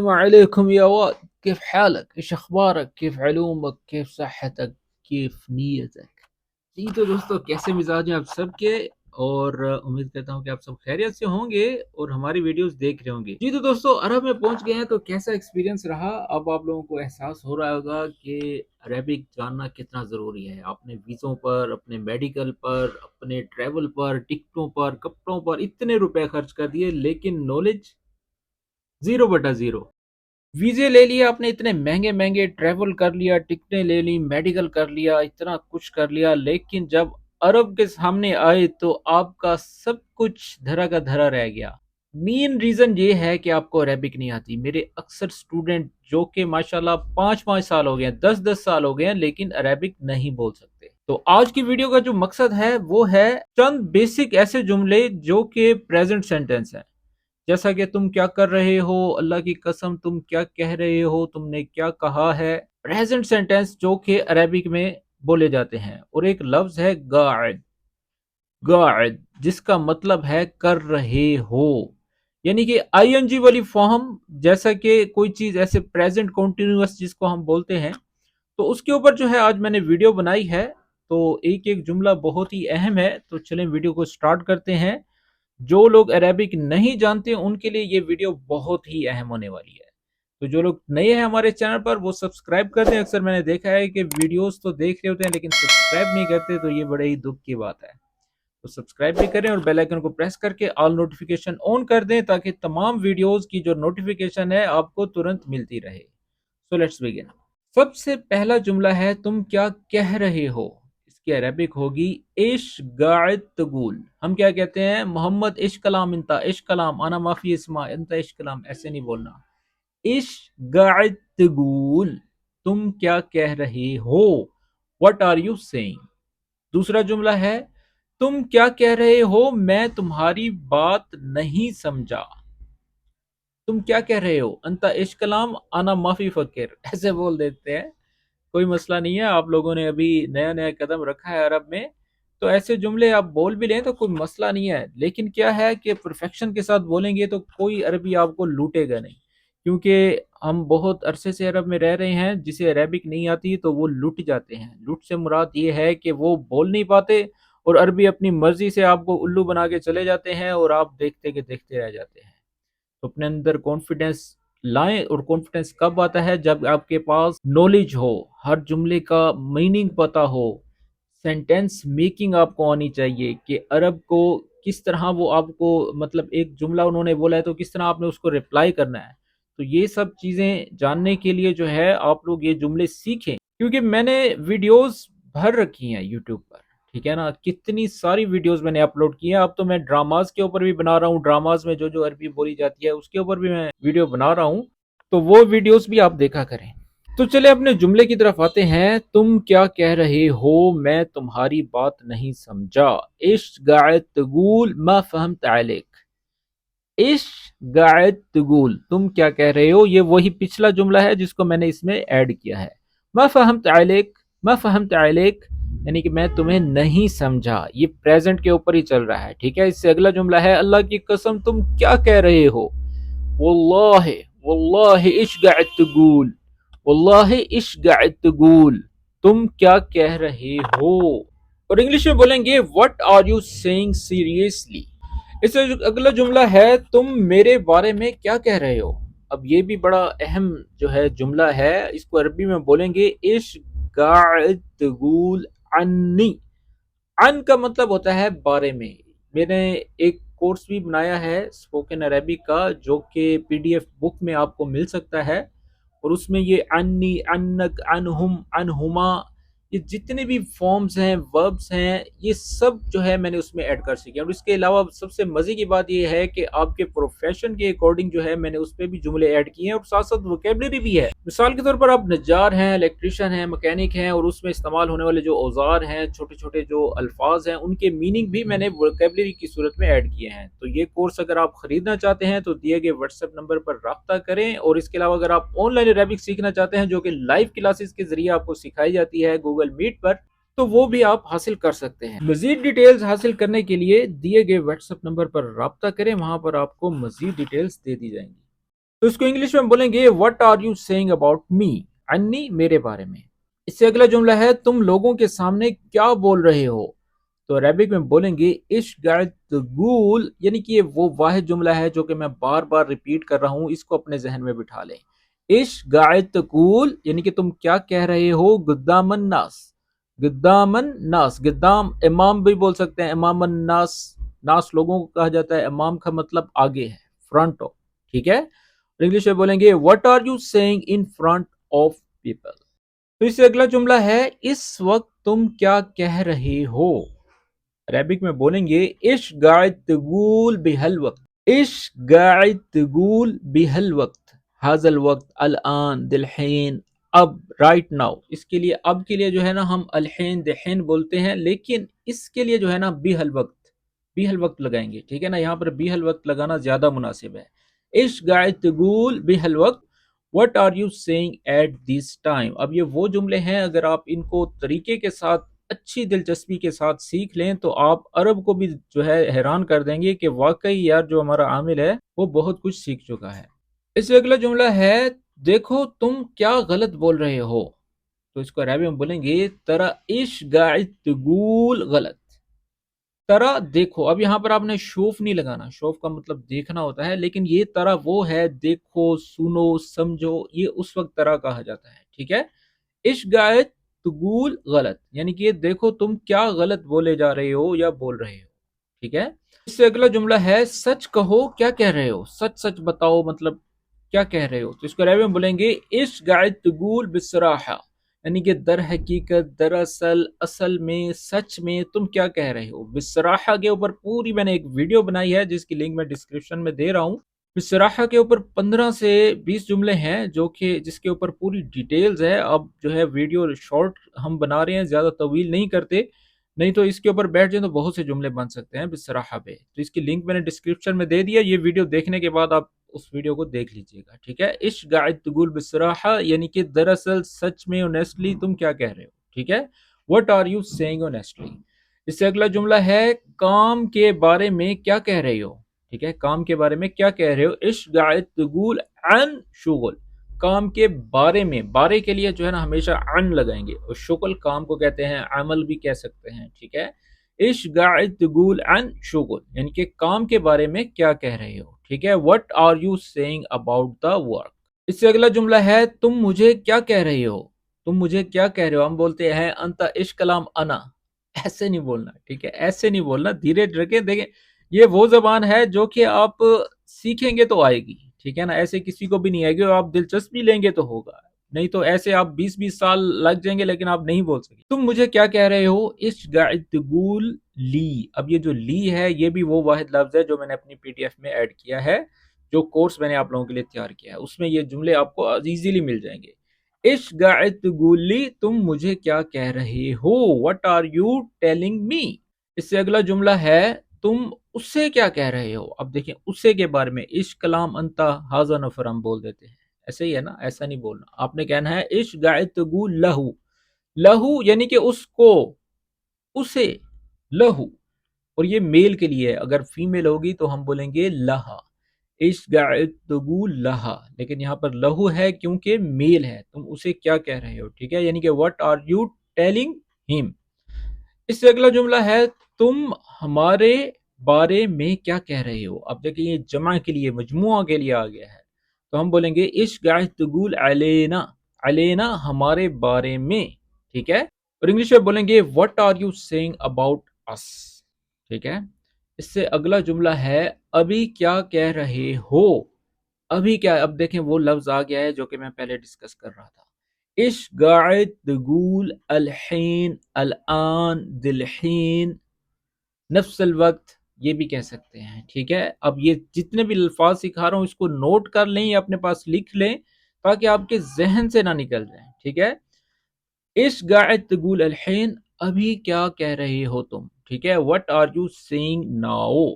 السلام عليكم يا واد، كيف حالك؟ ايش اخبارك؟ كيف علومك؟ كيف صحتك؟ كيف نیتك؟ جی تو دوستو، کیسے مزاج ہیں آپ سب کے؟ اور امید کرتا ہوں کہ آپ سب خیریت سے ہوں گے اور ہماری ویڈیوز دیکھ رہے ہوں گے۔ جی تو دوستو، عرب میں پہنچ گئے ہیں تو کیسا ایکسپیرینس رہا؟ اب آپ لوگوں کو احساس ہو رہا ہوگا کہ عربک جاننا کتنا ضروری ہے۔ اپنے ویزوں پر، اپنے میڈیکل پر، اپنے ٹریول پر، ٹکٹوں پر، کپڑوں پر اتنے روپے خرچ کر دیے، لیکن نالج زیرو بٹا زیرو۔ ویزے لے لیا آپ نے، اتنے مہنگے مہنگے، ٹریول کر لیا، ٹکٹیں لے لی، میڈیکل کر لیا، اتنا کچھ کر لیا، لیکن جب عرب کے سامنے آئے تو آپ کا سب کچھ دھرا کا دھرا رہ گیا۔ مین ریزن یہ ہے کہ آپ کو عربک نہیں آتی۔ میرے اکثر سٹوڈنٹ جو کہ ماشاءاللہ 5 سال ہو گئے ہیں، 10 سال ہو گئے ہیں، لیکن عربک نہیں بول سکتے۔ تو آج کی ویڈیو کا جو مقصد ہے وہ ہے چند بیسک ایسے جملے جو کہ پریزنٹ سینٹنس ہیں، جیسا کہ تم کیا کر رہے ہو، اللہ کی قسم تم کیا کہہ رہے ہو، تم نے کیا کہا ہے۔ پریزنٹ سینٹنس جو کہ عربک میں بولے جاتے ہیں۔ اور ایک لفظ ہے قاعد، قاعد جس کا مطلب ہے کر رہے ہو، یعنی کہ آئی این جی والی فارم، جیسا کہ کوئی چیز ایسے پریزنٹ کنٹینیوس جس کو ہم بولتے ہیں۔ تو اس کے اوپر جو ہے آج میں نے ویڈیو بنائی ہے، تو ایک ایک جملہ بہت ہی اہم ہے۔ تو چلیں ویڈیو کو سٹارٹ کرتے ہیں۔ جو لوگ عربک نہیں جانتے ان کے لیے یہ ویڈیو بہت ہی اہم ہونے والی ہے۔ تو جو لوگ نئے ہیں ہمارے چینل پر وہ سبسکرائب کر دیں۔ اکثر میں نے دیکھا ہے کہ ویڈیوز تو دیکھ رہے ہوتے ہیں لیکن سبسکرائب نہیں کرتے، تو یہ بڑے ہی دکھ کی بات ہے۔ تو سبسکرائب بھی کریں اور بیل آئیکن کو پریس کر کے آل نوٹیفیکیشن آن کر دیں تاکہ تمام ویڈیوز کی جو نوٹیفیکیشن ہے آپ کو ترنت ملتی رہے۔ So let's begin. سب سے پہلا جملہ ہے تم کیا کہہ رہے ہو۔ اس کی عربک ہوگی ایش قاعد تقول۔ ہم کیا کہتے ہیں؟ محمد ایش کلام، انتا ایش کلام، انا معافی اسما، انتا ایش کلام، ایسے نہیں بولنا۔ ایش قاعد تقول، تم کیا کہہ رہے ہو، what are you saying۔ دوسرا جملہ ہے تم کیا کہہ رہے ہو، میں تمہاری بات نہیں سمجھا۔ تم کیا کہہ رہے ہو، انتا ایش کلام، انا معافی فکر، ایسے بول دیتے ہیں۔ کوئی مسئلہ نہیں ہے، آپ لوگوں نے ابھی نیا نیا قدم رکھا ہے عرب میں، تو ایسے جملے آپ بول بھی لیں تو کوئی مسئلہ نہیں ہے۔ لیکن کیا ہے کہ پرفیکشن کے ساتھ بولیں گے تو کوئی عربی آپ کو لوٹے گا نہیں، کیونکہ ہم بہت عرصے سے عرب میں رہ رہے ہیں۔ جسے عربک نہیں آتی تو وہ لٹ جاتے ہیں۔ لٹ سے مراد یہ ہے کہ وہ بول نہیں پاتے اور عربی اپنی مرضی سے آپ کو الو بنا کے چلے جاتے ہیں اور آپ دیکھتے کہ دیکھتے رہ جاتے ہیں۔ تو اپنے اندر کانفیڈنس لائیں، اور کانفیڈنس کب آتا ہے؟ جب آپ کے پاس نالج ہو، ہر جملے کا میننگ پتا ہو، سینٹینس میکنگ آپ کو آنی چاہیے کہ عرب کو کس طرح وہ آپ کو، مطلب ایک جملہ انہوں نے بولا ہے تو کس طرح آپ نے اس کو ریپلائی کرنا ہے۔ تو یہ سب چیزیں جاننے کے لیے جو ہے آپ لوگ یہ جملے سیکھیں، کیونکہ میں نے ویڈیوز بھر رکھی ہیں یوٹیوب پر، ٹھیک ہے نا، کتنی ساری ویڈیوز میں نے اپلوڈ کی ہیں۔ اب تو میں ڈراماز کے اوپر بھی بنا رہا ہوں، ڈراماز میں جو جو عربی بولی جاتی ہے اس کے اوپر بھی میں ویڈیو بنا رہا ہوں، تو وہ ویڈیوز بھی آپ دیکھا کریں۔ تو چلے اپنے جملے کی طرف آتے ہیں۔ تم کیا کہہ رہے ہو، میں تمہاری بات نہیں سمجھا۔ ايش قاعد تقول ما فهمت عليك۔ ايش قاعد تقول، تم کیا کہہ رہے ہو، یہ وہی پچھلا جملہ ہے جس کو میں نے اس میں ایڈ کیا ہے۔ ما فهمت عليك، ما فهمت عليك یعنی کہ میں تمہیں نہیں سمجھا، یہ پریزنٹ کے اوپر ہی چل رہا ہے، ٹھیک ہے۔ اس سے اگلا جملہ ہے اللہ کی قسم تم کیا کہہ رہے ہو۔ واللہ، واللہ ايش قاعد تقول، واللہ ايش قاعد تقول، تم کیا کہہ رہے ہو۔ اور انگلش میں بولیں گے what are you saying seriously۔ اس سے اگلا جملہ ہے تم میرے بارے میں کیا کہہ رہے ہو۔ اب یہ بھی بڑا اہم جو ہے جملہ ہے، اس کو عربی میں بولیں گے ايش قاعد تقول عني۔ عن کا مطلب ہوتا ہے بارے میں۔ میں نے ایک کورس بھی بنایا ہے اسپوکن عربی کا، جو کہ پی ڈی ایف بک میں آپ کو مل سکتا ہے، اور اس میں یہ انی، انک، انہم، انہما، یہ جتنے بھی فارمز ہیں، وربز ہیں، یہ سب جو ہے میں نے اس میں ایڈ کر سکے۔ اور اس کے علاوہ سب سے مزے کی بات یہ ہے کہ آپ کے پروفیشن کے اکارڈنگ جو ہے میں نے اس پہ بھی جملے ایڈ کیے ہیں، اور ساتھ ساتھ ووکیبلری بھی ہے۔ مثال کے طور پر آپ نجار ہیں، الیکٹریشین ہیں، مکینک ہیں، اور اس میں استعمال ہونے والے جو اوزار ہیں، چھوٹے چھوٹے جو الفاظ ہیں، ان کے میننگ بھی میں نے ووکیبلری کی صورت میں ایڈ کیے ہیں۔ تو یہ کورس اگر آپ خریدنا چاہتے ہیں تو دیے گئے واٹس ایپ نمبر پر رابطہ کریں۔ اور اس کے علاوہ اگر آپ آن لائن عربک سیکھنا چاہتے ہیں، جو کہ لائیو کلاسز کے ذریعے آپ کو سکھائی جاتی ہے گوگل میٹ پر، تو وہ بھی آپ حاصل کر سکتے ہیں۔ مزید ڈیٹیلز حاصل کرنے کے لیے دیے گئے واٹس ایپ نمبر پر رابطہ کریں، وہاں پر آپ کو مزید ڈیٹیلز دے دی جائیں گی۔ تو اس کو انگلش میں بولیں گے what are you saying about me, عنی میرے بارے میں۔ اس سے اگلا جملہ ہے تم لوگوں کے سامنے کیا بول رہے ہو، تو عربک میں بولیں گے ايش قاعد تقول، یعنی کہ یہ وہ واحد جملہ ہے جو کہ میں بار بار ریپیٹ کر رہا ہوں، اس کو اپنے ذہن میں بٹھا لیں۔ ايش قاعد تقول یعنی کہ تم کیا کہہ رہے ہو قدام الناس، قدام الناس، قدام امام بھی بول سکتے ہیں، امام الناس، ناس لوگوں کو کہا جاتا ہے، امام کا مطلب آگے ہے، فرنٹ آف، ٹھیک ہے۔ انگلش میں بولیں گے what are you saying in front of people. تو اس سے اگلا جملہ ہے اس وقت تم کیا کہہ رہے ہو، عربک میں بولیں گے ايش قاعد تقول بهالوقت، ايش قاعد تقول بهالوقت، هذا الوقت، الان، دلحین، اب، رائٹ ناؤ۔ اس کے لیے اب کے لیے جو ہے نا ہم الحین دحین بولتے ہیں، لیکن اس کے لیے جو ہے نا بهالوقت، بهالوقت لگائیں گے، ٹھیک ہے نا، یہاں پر بهالوقت لگانا زیادہ مناسب ہے۔ ايش قاعد تقول بهالوقت، what are you saying at this time. اب یہ وہ جملے ہیں اگر آپ ان کو طریقے کے ساتھ اچھی دلچسپی کے ساتھ سیکھ لیں تو آپ عرب کو بھی جو ہے حیران کر دیں گے کہ واقعی یار جو ہمارا عامل ہے وہ بہت کچھ سیکھ چکا ہے۔ اس سے اگلا جملہ ہے دیکھو تم کیا غلط بول رہے ہو، تو اس کو عربی میں بولیں گے ترا ايش قاعد تقول غلط، ترا دیکھو، اب یہاں پر آپ نے شوف نہیں لگانا، شوف کا مطلب دیکھنا ہوتا ہے، لیکن یہ ترا وہ ہے دیکھو سنو سمجھو، یہ اس وقت ترا کہا جاتا ہے، ٹھیک ہے۔ ايش قاعد تقول غلط یعنی کہ دیکھو تم کیا غلط بولے جا رہے ہو یا بول رہے ہو، ٹھیک ہے۔ اس سے اگلا جملہ ہے سچ کہو کیا کہہ رہے ہو، سچ سچ بتاؤ مطلب کیا کہہ رہے ہو، تو اس کو عربی میں بولیں گے ايش قاعد تقول بصراحة، یعنی کہ در حقیقت، دراصل، اصل میں، سچ میں تم کیا کہہ رہے ہو۔ بصراحة کے اوپر پوری میں نے ایک ویڈیو بنائی ہے جس کی لنک میں ڈسکرپشن میں دے رہا ہوں۔ بصراحة کے اوپر 15 سے 20 جملے ہیں جو کہ جس کے اوپر پوری ڈیٹیلز ہے۔ اب جو ہے ویڈیو شارٹ ہم بنا رہے ہیں، زیادہ طویل نہیں کرتے، نہیں تو اس کے اوپر بیٹھ جائیں تو بہت سے جملے بن سکتے ہیں بصراحة پہ، تو اس کی لنک میں نے ڈسکرپشن میں دے دیا، یہ ویڈیو دیکھنے کے بعد آپ اس ویڈیو کو دیکھ لیجئے گا، ٹھیک ہے۔ ايش قاعد تقول بصراحة یعنی کہ دراصل سچ میں اونیسٹلی تم کیا کہہ رہے ہو، ٹھیک ہے۔ what are you saying honestly۔ اس سے اگلا جملہ ہے کام کے بارے میں کیا کہہ رہے ہو، ٹھیک ہے، کام کے بارے میں کیا کہہ رہے ہو۔ ايش قاعد تقول عن شغل، کام کے بارے میں، بارے کے لیے جو ہے نا ہمیشہ عن لگائیں گے، اور شغل کام کو کہتے ہیں، عمل بھی کہہ سکتے ہیں، ٹھیک ہے۔ ايش قاعد تقول عن شغل یعنی کہ کام کے بارے میں کیا کہہ رہے ہو، ٹھیک ہے۔ what are you saying about the work۔ اس سے اگلا جملہ ہے تم مجھے کیا کہہ رہے ہو، تم مجھے کیا کہہ رہے ہو، ہم بولتے ہیں انت ايش کلام انا، ایسے نہیں بولنا، ٹھیک ہے، ایسے نہیں بولنا، دھیرے رکھیں، دیکھیں یہ وہ زبان ہے جو کہ آپ سیکھیں گے تو آئے گی، ٹھیک ہے نا، ایسے کسی کو بھی نہیں آئے گی، اور آپ دلچسپی لیں گے تو ہوگا، نہیں تو ایسے آپ 20 سال لگ جائیں گے لیکن آپ نہیں بول سکیں۔ تم مجھے کیا کہہ رہے ہو، ايش قاعد تقول لی، اب یہ جو لی ہے یہ بھی وہ واحد لفظ ہے جو میں نے اپنی PDF میں ایڈ کیا ہے، جو کورس میں نے آپ لوگوں کے لیے تیار کیا ہے، اس میں یہ جملے آپ کو ایزیلی مل جائیں گے۔ ايش قاعد تقول لی، تم مجھے کیا کہہ رہے ہو، what are you telling me۔ اس سے اگلا جملہ ہے تم اسے کیا کہہ رہے ہو، اب دیکھیں اسے کے بارے میں ايش کلام انت ھذا نفر ہم بول دیتے ہیں، ایسے ہی ہے نا، ایسا نہیں بولنا، آپ نے کہنا ہے ايش قاعد تقول لہو، لہو یعنی کہ اس کو، اسے، لہو، اور یہ میل کے لیے ہے، اگر فیمیل ہوگی تو ہم بولیں گے لہا، ايش قاعد تقول لہا، لیکن یہاں پر لہو ہے کیونکہ میل ہے، تم اسے کیا کہہ رہے ہو، ٹھیک ہے، یعنی کہ what are you telling him۔ اس سے اگلا جملہ ہے تم ہمارے بارے میں کیا کہہ رہے ہو، اب دیکھیں یہ جمع کے لیے، مجموعہ کے لیے آ گیا ہے، تو ہم بولیں گے ايش قاعد تقول علینا، علینا ہمارے بارے میں، ٹھیک ہے، اور انگلش میں بولیں گے what are you saying about us، ٹھیک ہے۔ اس سے اگلا جملہ ہے ابھی کیا کہہ رہے ہو، ابھی کیا، اب دیکھیں وہ لفظ آ گیا ہے جو کہ میں پہلے ڈسکس کر رہا تھا، ايش قاعد تقول الحين، الآن، دلحین، نفس الوقت، یہ بھی کہہ سکتے ہیں، ٹھیک ہے۔ اب یہ جتنے بھی الفاظ سکھا رہا ہوں اس کو نوٹ کر لیں یا اپنے پاس لکھ لیں تاکہ آپ کے ذہن سے نہ نکل جائیں، ٹھیک ہے۔ ايش قاعد تقول الحين، ابھی کیا کہہ رہے ہو تم، ٹھیک ہے، what are you saying now۔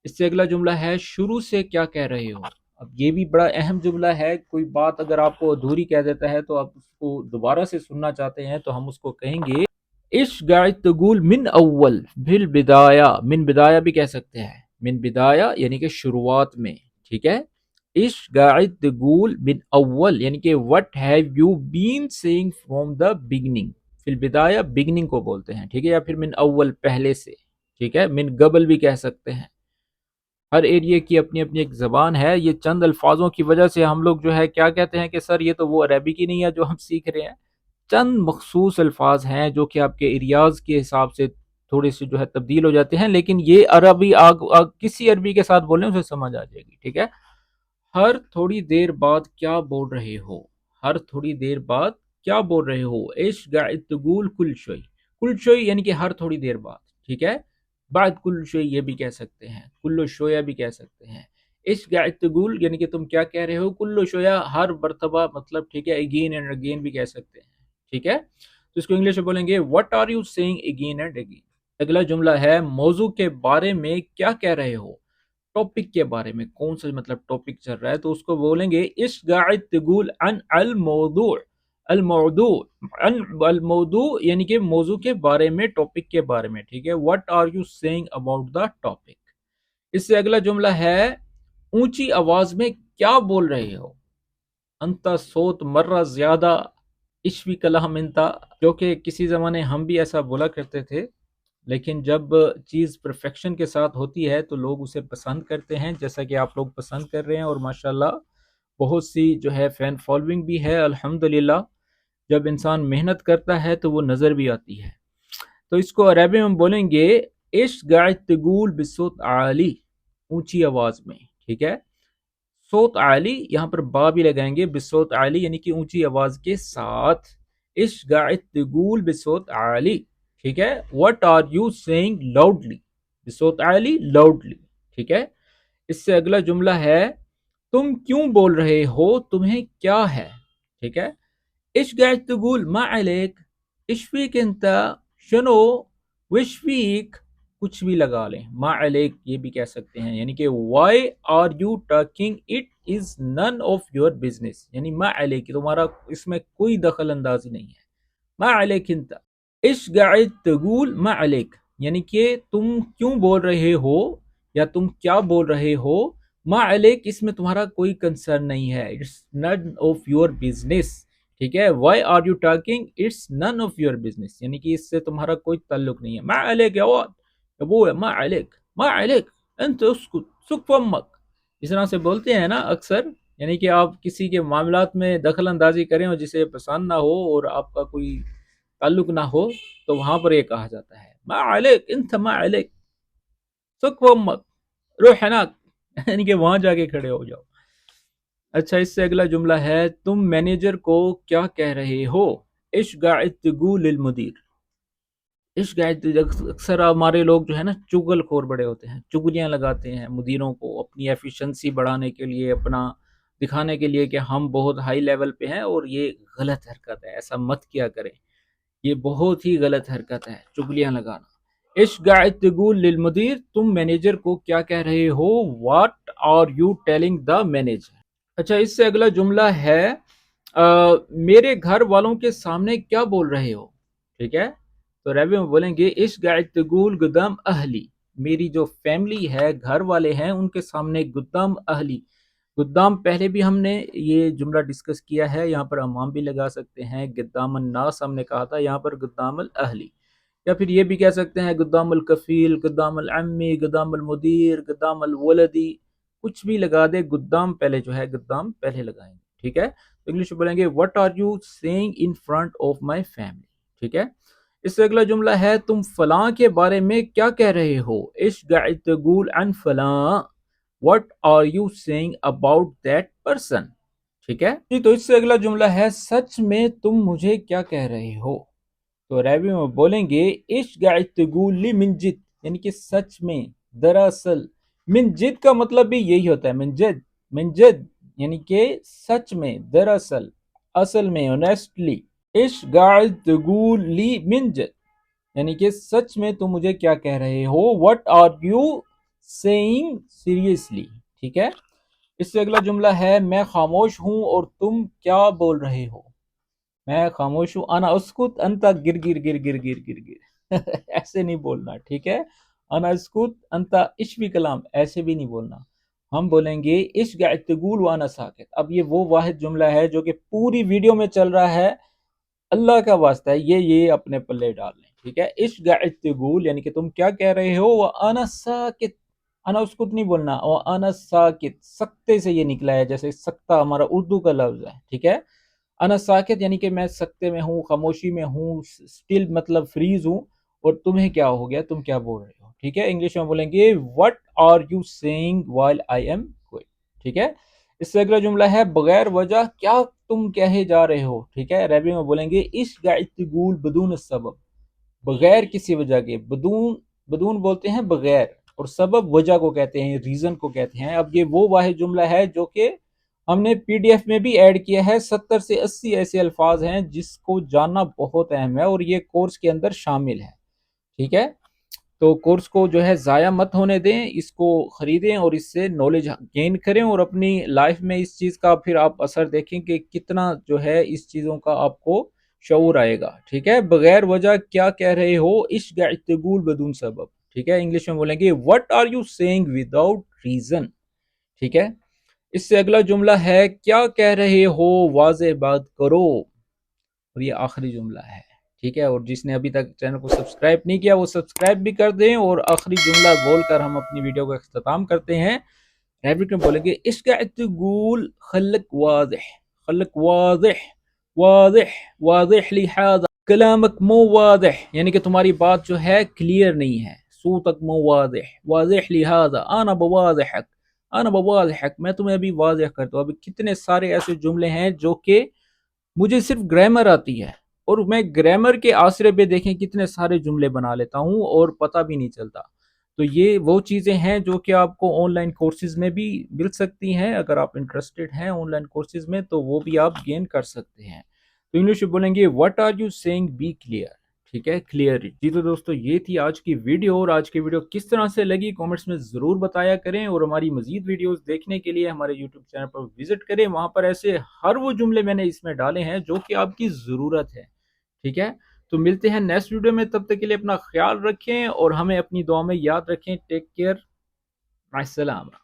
اس سے اگلا جملہ ہے شروع سے کیا کہہ رہے ہو، اب یہ بھی بڑا اہم جملہ ہے، کوئی بات اگر آپ کو ادھوری کہہ دیتا ہے تو آپ اس کو دوبارہ سے سننا چاہتے ہیں تو ہم اس کو کہیں گے ايش قاعد تقول من اول، بالبدایا، من بدایا بھی کہہ سکتے ہیں، من بدایا یعنی کہ شروعات میں، ٹھیک ہے۔ ايش قاعد تقول من اول یعنی کہ what have you been saying from the beginning. فی البدایہ beginning کو بولتے ہیں ٹھیک ہے، یا پھر من اول پہلے سے، ٹھیک ہے، من قبل بھی کہہ سکتے ہیں. ہر ایریا کی اپنی اپنی ایک زبان ہے. یہ چند الفاظوں کی وجہ سے ہم لوگ جو ہے کیا کہتے ہیں کہ سر یہ تو وہ عربک ہی نہیں ہے جو ہم سیکھ رہے ہیں. چند مخصوص الفاظ ہیں جو کہ آپ کے ایریاز کے حساب سے تھوڑے سے جو ہے تبدیل ہو جاتے ہیں، لیکن یہ عربی کسی عربی کے ساتھ بولیں اسے سمجھ آ جائے گی. ٹھیک ہے. ہر تھوڑی دیر بعد کیا بول رہے ہو، ہر تھوڑی دیر بعد کیا بول رہے ہو. ایش قاعد تقول کل شوئی، کل شوئی یعنی کہ ہر تھوڑی دیر بعد. ٹھیک ہے. بعد کل شوئی یہ بھی کہہ سکتے ہیں، کل شویا بھی کہہ سکتے ہیں. ایش قاعد تقول یعنی کہ تم کیا کہہ رہے ہو، کل شویا ہر مرتبہ مطلب. ٹھیک ہے. اگین اینڈ اگین بھی کہہ سکتے ہیں. ٹھیک ہے. تو اس کو انگلش میں بولیں گے what are you saying again and again. اگلا جملہ ہے موضوع کے بارے میں کیا کہہ رہے ہو. ٹاپک کے بارے میں کون سا مطلب ٹاپک چل رہا ہے، تو اس کو بولیں گے ايش قاعد تقول عن الموضوع. الموضوع عن الموضوع یعنی کہ موضوع کے بارے میں، ٹاپک کے بارے میں. ٹھیک ہے. what are you saying about the topic. اس سے اگلا جملہ ہے اونچی آواز میں کیا بول رہے ہو. انت صوت مرہ زیادہ اشوی کلام انتا، جو کہ کسی زمانے ہم بھی ایسا بولا کرتے تھے، لیکن جب چیز پرفیکشن کے ساتھ ہوتی ہے تو لوگ اسے پسند کرتے ہیں، جیسا کہ آپ لوگ پسند کر رہے ہیں، اور ماشاءاللہ بہت سی جو ہے فین فالوئنگ بھی ہے الحمدللہ. جب انسان محنت کرتا ہے تو وہ نظر بھی آتی ہے. تو اس کو عربی میں بولیں گے ايش قاعد تقول بصوت عالی، اونچی آواز میں. ٹھیک ہے. صوت عالی یہاں پر با بھی لگائیں گے، بصوت عالی یعنی کہ اونچی آواز کے ساتھ. ايش قاعد تقول بصوت عالی. ٹھیک ہے. what are you saying loudly. بصوت عالی loudly. ٹھیک ہے. اس سے اگلا جملہ ہے تم کیوں بول رہے ہو، تمہیں کیا ہے. ٹھیک ہے. ايش قاعد تقول ما عليك، ايش فيك انت، شنو، وش فيك. کچھ بھی لگا لیں. ما علیک یہ بھی کہہ سکتے ہیں، یعنی کہ why are you talking it is none of your business. یعنی ما علیک تمہارا اس میں کوئی دخل اندازی نہیں ہے. ما علیک انت. ايش قاعد تقول ما علیک یعنی کہ تم کیوں بول رہے ہو یا تم کیا بول رہے ہو. ما علیک اس میں تمہارا کوئی کنسرن نہیں ہے. It's none of your business. ٹھیک ہے. why are you talking it's none of your business یعنی کہ اس سے تمہارا کوئی تعلق نہیں ہے. ما علیک یا ابو ما علیک، ما علیک انت اسکت سک فمک. اس طرح سے بولتے ہیں نا اکثر، یعنی کہ آپ کسی کے معاملات میں دخل اندازی کریں اور جسے پسند نہ ہو اور آپ کا کوئی تعلق نہ ہو، تو وہاں پر یہ کہا جاتا ہے ما علیک انت ما علیک سک فمک روح ہناک. یعنی کہ وہاں جا کے کھڑے ہو جاؤ. اچھا. اس سے اگلا جملہ ہے تم مینیجر کو کیا کہہ رہے ہو. ايش قاعد تقول للمدير. ايش قاعد، اکثر ہمارے لوگ جو ہے نا چگل خور بڑے ہوتے ہیں، چگلیاں لگاتے ہیں مدیروں کو اپنی ایفیشنسی بڑھانے کے لیے، اپنا دکھانے کے لیے کہ ہم بہت ہائی لیول پہ ہیں. اور یہ غلط حرکت ہے، ایسا مت کیا کریں. یہ بہت ہی غلط حرکت ہے چگلیاں لگانا. ايش قاعد تقول للمدير، تم مینیجر کو کیا کہہ رہے ہو. what are you telling the manager. اچھا. اس سے اگلا جملہ ہے میرے گھر والوں کے سامنے کیا بول رہے ہو. ٹھیک ہے. تو عربی میں بولیں گے ايش قاعد تقول قدام اہلی. میری جو فیملی ہے، گھر والے ہیں، ان کے سامنے قدام اہلی. قدام پہلے بھی ہم نے یہ جملہ ڈسکس کیا ہے، یہاں پر امام بھی لگا سکتے ہیں. قدام الناس ہم نے کہا تھا، یہاں پر قدام الاہلی. یا پھر یہ بھی کہہ سکتے ہیں قدام الکفیل، قدام العمی، قدام المدیر، قدام الولدی. کچھ بھی لگا دے، قدام پہلے جو ہے قدام پہلے لگائیں گے. ٹھیک ہے. تو انگلش میں بولیں گے what are you saying in front of my family. ٹھیک ہے. اس سے اگلا جملہ ہے تم فلاں کے بارے میں کیا کہہ رہے ہو. ايش قاعد تقول عن فلاں. what are you saying about that person. ٹھیک ہے. تو اس سے اگلا جملہ ہے سچ میں تم مجھے کیا کہہ رہے ہو. تو عربی میں بولیں گے ايش قاعد تقول لي من جد یعنی کہ سچ میں، دراصل. من جد کا مطلب بھی یہی ہوتا ہے، من جد، من جد یعنی کہ سچ میں، دراصل، اصل میں، honestly. ايش قاعد تقول لي من جد یعنی کہ سچ میں تم مجھے کیا کہہ رہے ہو. what are you saying seriously. ٹھیک ہے. اس سے اگلا جملہ ہے میں خاموش ہوں اور تم کیا بول رہے ہو. میں خاموش ہوں. انا اسکت انت گر گر گر گر گر گر گر. ایسے نہیں بولنا. ٹھیک ہے. انا اسکت انت اشوی کلام ایسے بھی نہیں بولنا. ہم بولیں گے ايش قاعد تقول وانا ساکت. اب یہ وہ واحد جملہ ہے جو کہ پوری ویڈیو میں چل رہا ہے. اللہ کا واسطہ ہے یہ اپنے پلے ڈال لیں. ٹھیک ہے، ايش قاعد تقول یعنی کہ تم کیا کہہ رہے ہو. وانا ساکت، انا اسکت نہیں بولنا، وانا ساکت سکتے سے یہ نکلا ہے، جیسے سکتا ہمارا اردو کا لفظ ہے. ٹھیک ہے، انا ساکت یعنی کہ میں سکتے میں ہوں، خاموشی میں ہوں، سٹل مطلب فریز ہوں. اور تمہیں کیا ہو گیا، تم کیا بول رہے ہو. ٹھیک ہے، انگلش میں بولیں گے what are you saying while I am going. ٹھیک ہے، اس سے اگلا جملہ ہے بغیر وجہ کیا تم کہے جا رہے ہو. ٹھیک ہے، عربی میں بولیں گے ايش قاعد تقول بدون السبب، بغیر کسی وجہ کے. بدون بولتے ہیں بغیر، اور سبب وجہ کو کہتے ہیں، ریزن کو کہتے ہیں. اب یہ وہ واحد جملہ ہے جو کہ ہم نے پی ڈی ایف میں بھی ایڈ کیا ہے. 70 سے 80 ایسے الفاظ ہیں جس کو جاننا بہت اہم ہے، اور یہ کورس کے اندر شامل ہے. ٹھیک ہے، تو کورس کو جو ہے ضائع مت ہونے دیں، اس کو خریدیں اور اس سے نالج گین کریں، اور اپنی لائف میں اس چیز کا پھر آپ اثر دیکھیں کہ کتنا جو ہے اس چیزوں کا آپ کو شعور آئے گا. ٹھیک ہے، بغیر وجہ کیا کہہ رہے ہو، ايش قاعد تقول بدون سبب. ٹھیک ہے، انگلش میں بولیں گے what are you saying without reason. ٹھیک ہے، اس سے اگلا جملہ ہے کیا کہہ رہے ہو، واضح بات کرو. اور یہ آخری جملہ ہے. ٹھیک ہے، اور جس نے ابھی تک چینل کو سبسکرائب نہیں کیا وہ سبسکرائب بھی کر دیں. اور آخری جملہ بول کر ہم اپنی ویڈیو کا اختتام کرتے ہیں. ریبٹ میں بولیں گے اس کا تقول خلق واضح، خلق واضح، واضح، واضح لہذا کلامک مو واضح یعنی کہ تمہاری بات جو ہے کلیئر نہیں ہے. صوتک مو واضح، واضح لہذا انا بواضحک، انا بواضحک میں تمہیں ابھی واضح کرتا ہوں. ابھی کتنے سارے ایسے جملے ہیں جو کہ مجھے صرف گرامر آتی ہے، اور میں گرامر کے آسرے پہ دیکھیں کتنے سارے جملے بنا لیتا ہوں اور پتہ بھی نہیں چلتا. تو یہ وہ چیزیں ہیں جو کہ آپ کو آن لائن کورسز میں بھی مل سکتی ہیں. اگر آپ انٹرسٹڈ ہیں آن لائن کورسز میں تو وہ بھی آپ گین کر سکتے ہیں. تو انگلش میں بولیں گے what are you saying be clear. ٹھیک ہے، کلیئر. جی تو دوستو یہ تھی آج کی ویڈیو، اور آج کی ویڈیو کس طرح سے لگی کامنٹس میں ضرور بتایا کریں. اور ہماری مزید ویڈیوز دیکھنے کے لیے ہمارے یوٹیوب چینل پر وزٹ کریں. وہاں پر ایسے ہر وہ جملے میں نے اس میں ڈالے ہیں جو کہ آپ کی ضرورت ہے. ٹھیک ہے، تو ملتے ہیں نیکسٹ ویڈیو میں. تب تک کے لیے اپنا خیال رکھیں اور ہمیں اپنی دعا میں یاد رکھیں. ٹیک کیئر، مع السلامہ.